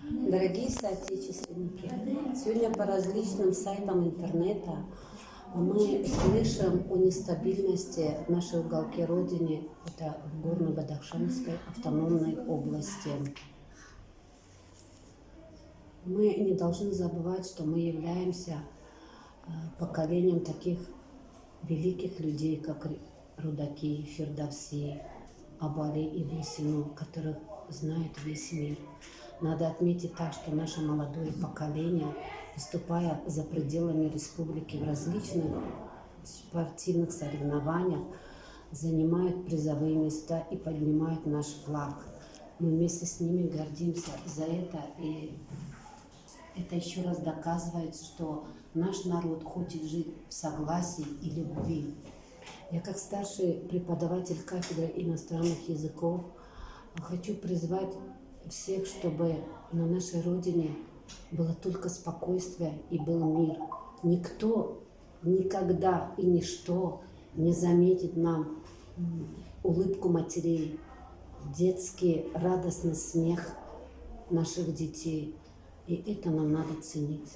Дорогие соотечественники, сегодня по различным сайтам интернета мы слышим о нестабильности в нашей уголке Родины, это в Горно-Бадахшанской автономной области. Мы не должны забывать, что мы являемся поколением таких великих людей, как Рудаки, Фирдавси, Абали ибн Сину, которых знает весь мир. Надо отметить так, что наше молодое поколение, выступая за пределами республики в различных спортивных соревнованиях, занимают призовые места и поднимают наш флаг. Мы вместе с ними гордимся за это, и это еще раз доказывает, что наш народ хочет жить в согласии и любви. Я, как старший преподаватель кафедры иностранных языков, хочу призвать всех, чтобы на нашей Родине было только спокойствие и был мир. Никто, никогда и ничто не заметит нам улыбку матерей, детский радостный смех наших детей. И это нам надо ценить.